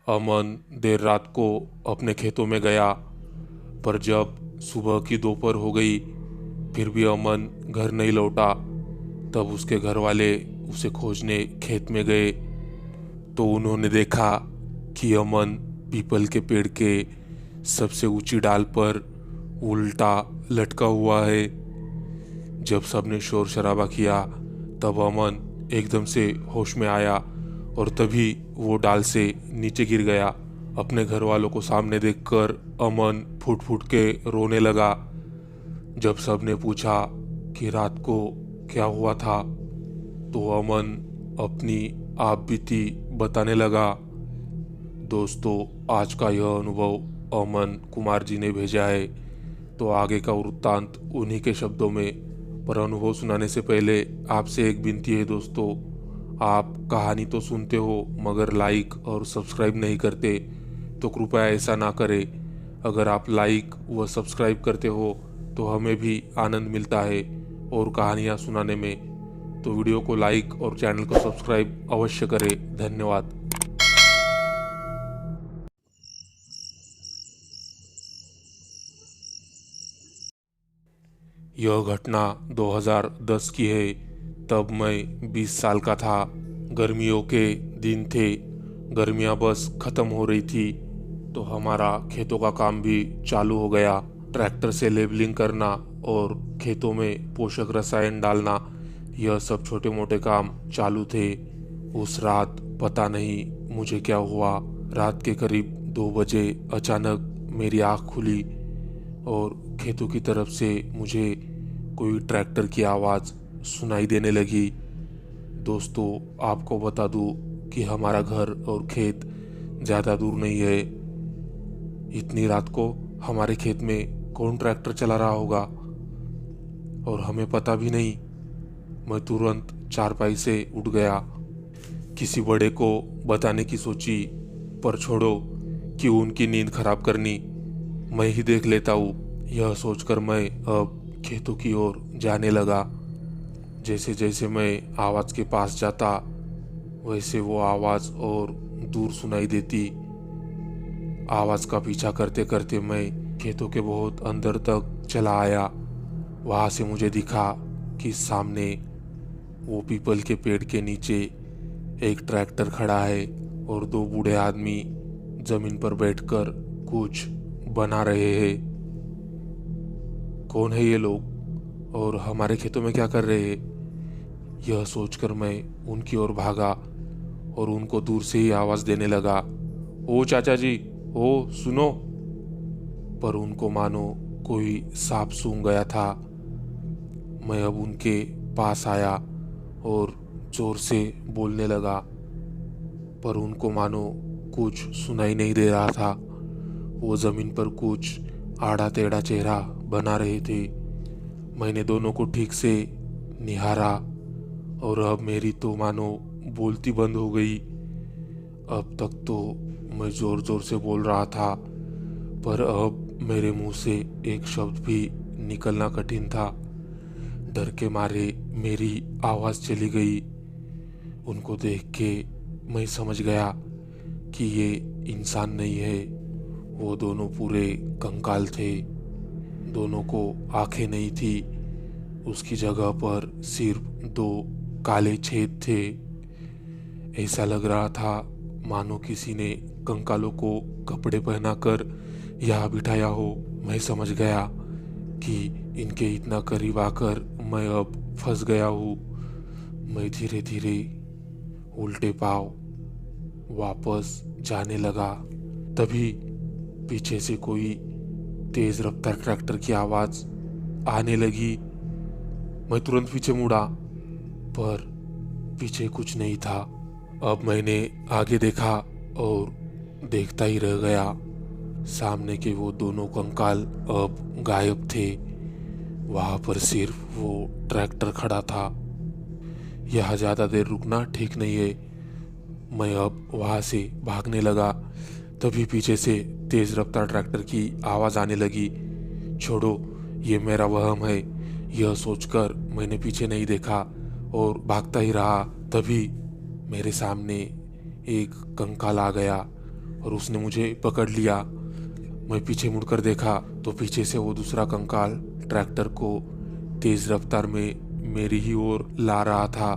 अमन देर रात को अपने खेतों में गया, पर जब सुबह की दोपहर हो गई फिर भी अमन घर नहीं लौटा। तब उसके घर वाले उसे खोजने खेत में गए तो उन्होंने देखा कि अमन पीपल के पेड़ के सबसे ऊंची डाल पर उल्टा लटका हुआ है। जब सबने शोर शराबा किया तब अमन एकदम से होश में आया और तभी वो डाल से नीचे गिर गया। अपने घर वालों को सामने देखकर अमन फूट फूट के रोने लगा। जब सबने पूछा कि रात को क्या हुआ था तो अमन अपनी आप बीती बताने लगा। दोस्तों, आज का यह अनुभव अमन कुमार जी ने भेजा है, तो आगे का वृत्तांत उन्हीं के शब्दों में। पर अनुभव सुनाने से पहले आपसे एक विनती है दोस्तों, आप कहानी तो सुनते हो मगर लाइक और सब्सक्राइब नहीं करते, तो कृपया ऐसा ना करें। अगर आप लाइक व सब्सक्राइब करते हो तो हमें भी आनंद मिलता है और कहानियाँ सुनाने में। तो वीडियो को लाइक और चैनल को सब्सक्राइब अवश्य करें। धन्यवाद। यह घटना 2010 की है। तब मैं 20 साल का था। गर्मियों के दिन थे, गर्मियाँ बस ख़त्म हो रही थी तो हमारा खेतों का काम भी चालू हो गया। ट्रैक्टर से लेबलिंग करना और खेतों में पोषक रसायन डालना, यह सब छोटे मोटे काम चालू थे। उस रात पता नहीं मुझे क्या हुआ, रात के करीब 2 बजे अचानक मेरी आँख खुली और खेतों की तरफ से मुझे कोई ट्रैक्टर की आवाज़ सुनाई देने लगी। दोस्तों, आपको बता दूं कि हमारा घर और खेत ज़्यादा दूर नहीं है। इतनी रात को हमारे खेत में कौन ट्रैक्टर चला रहा होगा और हमें पता भी नहीं। मैं तुरंत चारपाई से उठ गया, किसी बड़े को बताने की सोची, पर छोड़ो, क्यों उनकी नींद खराब करनी, मैं ही देख लेता हूँ। यह सोचकर मैं अब खेतों की ओर जाने लगा। जैसे जैसे मैं आवाज़ के पास जाता वैसे वो आवाज़ और दूर सुनाई देती। आवाज़ का पीछा करते करते मैं खेतों के बहुत अंदर तक चला आया। वहाँ से मुझे दिखा कि सामने वो पीपल के पेड़ के नीचे एक ट्रैक्टर खड़ा है और 2 बूढ़े आदमी जमीन पर बैठकर कुछ बना रहे हैं। कौन है ये लोग और हमारे खेतों में क्या कर रहे हैं? यह सोचकर मैं उनकी ओर भागा और उनको दूर से ही आवाज़ देने लगा, ओ चाचा जी, ओ सुनो। पर उनको मानो कोई सांप सूंघ गया था। मैं अब उनके पास आया और जोर से बोलने लगा, पर उनको मानो कुछ सुनाई नहीं दे रहा था। वो ज़मीन पर कुछ आड़ा टेढ़ा चेहरा बना रहे थे। मैंने दोनों को ठीक से निहारा और अब मेरी तो मानो बोलती बंद हो गई। अब तक तो मैं ज़ोर ज़ोर से बोल रहा था, पर अब मेरे मुंह से एक शब्द भी निकलना कठिन था। डर के मारे मेरी आवाज़ चली गई। उनको देख के मैं समझ गया कि ये इंसान नहीं है। वो दोनों पूरे कंकाल थे। दोनों को आंखें नहीं थी, उसकी जगह पर सिर्फ 2 काले छेद थे। ऐसा लग रहा था मानो किसी ने कंकालों को कपड़े पहनाकर यहाँ बिठाया हो। मैं समझ गया कि इनके इतना करीब आकर मैं अब फंस गया हूँ। मैं धीरे धीरे उल्टे पांव वापस जाने लगा। तभी पीछे से कोई तेज रफ्तार ट्रैक्टर की आवाज़ आने लगी। मैं तुरंत पीछे मुड़ा, पर पीछे कुछ नहीं था। अब मैंने आगे देखा और देखता ही रह गया। सामने के वो दोनों कंकाल अब गायब थे। वहाँ पर सिर्फ वो ट्रैक्टर खड़ा था। यहाँ ज़्यादा देर रुकना ठीक नहीं है। मैं अब वहाँ से भागने लगा। तभी पीछे से तेज रफ्तार ट्रैक्टर की आवाज़ आने लगी। छोड़ो, ये मेरा वहम है, यह सोचकर मैंने पीछे नहीं देखा और भागता ही रहा। तभी मेरे सामने एक कंकाल आ गया। और उसने मुझे पकड़ लिया। मैं पीछे मुड़कर देखा तो पीछे से वो दूसरा कंकाल ट्रैक्टर को तेज रफ्तार में मेरी ही ओर ला रहा था।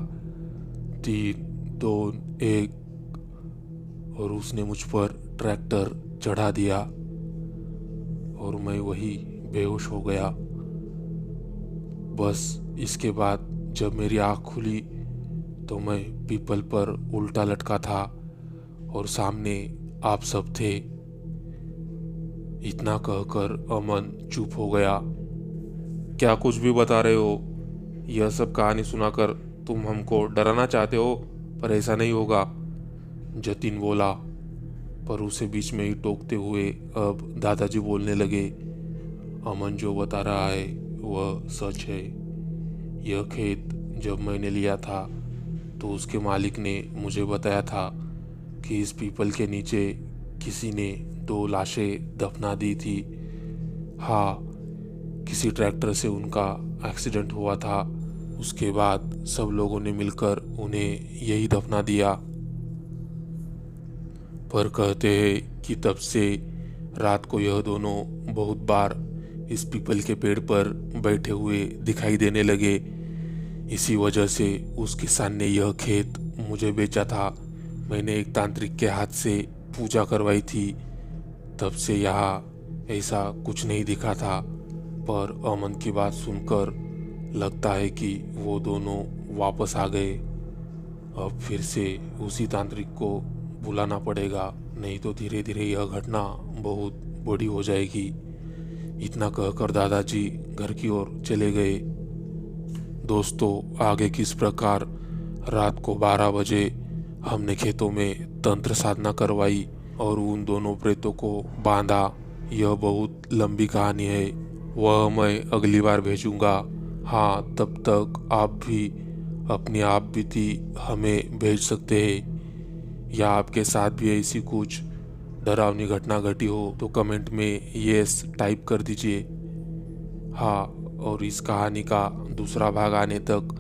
3, 2, 1 और उसने मुझ पर ट्रैक्टर चढ़ा दिया और मैं वही बेहोश हो गया। बस इसके बाद जब मेरी आँख खुली तो मैं पीपल पर उल्टा लटका था और सामने आप सब थे। इतना कहकर अमन चुप हो गया। क्या कुछ भी बता रहे हो? यह सब कहानी सुनाकर तुम हमको डराना चाहते हो, पर ऐसा नहीं होगा, जतिन बोला। पर उसे बीच में ही टोकते हुए अब दादाजी बोलने लगे। अमन जो बता रहा है वह सच है। यह खेत जब मैंने लिया था तो उसके मालिक ने मुझे बताया था कि इस पीपल के नीचे किसी ने 2 लाशें दफना दी थी। हाँ, किसी ट्रैक्टर से उनका एक्सीडेंट हुआ था। उसके बाद सब लोगों ने मिलकर उन्हें यही दफना दिया। पर कहते हैं कि तब से रात को यह दोनों बहुत बार इस पीपल के पेड़ पर बैठे हुए दिखाई देने लगे। इसी वजह से उस किसान ने यह खेत मुझे बेचा था। मैंने एक तांत्रिक के हाथ से पूजा करवाई थी। तब से यहाँ ऐसा कुछ नहीं दिखा था। पर अमन की बात सुनकर लगता है कि वो दोनों वापस आ गए। अब फिर से उसी तांत्रिक को बुलाना पड़ेगा, नहीं तो धीरे धीरे यह घटना बहुत बड़ी हो जाएगी। इतना कहकर दादाजी घर की ओर चले गए। दोस्तों, आगे किस प्रकार रात को 12 बजे हमने खेतों में तंत्र साधना करवाई और उन दोनों प्रेतों को बांधा, यह बहुत लंबी कहानी है। वह मैं अगली बार भेजूंगा। हाँ, तब तक आप भी अपनी आप बीती हमें भेज सकते हैं, या आपके साथ भी ऐसी कुछ डरावनी घटना घटी हो तो कमेंट में यस टाइप कर दीजिए। हाँ, और इस कहानी का दूसरा भाग आने तक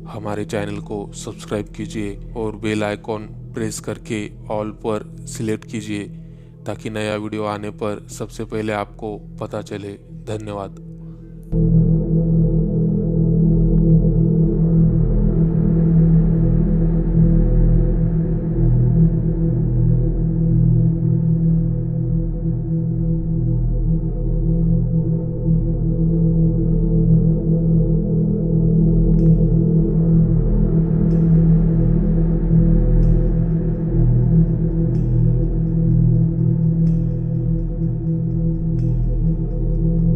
हमारे चैनल को सब्सक्राइब कीजिए और बेल आइकॉन प्रेस करके ऑल पर सिलेक्ट कीजिए ताकि नया वीडियो आने पर सबसे पहले आपको पता चले। धन्यवाद।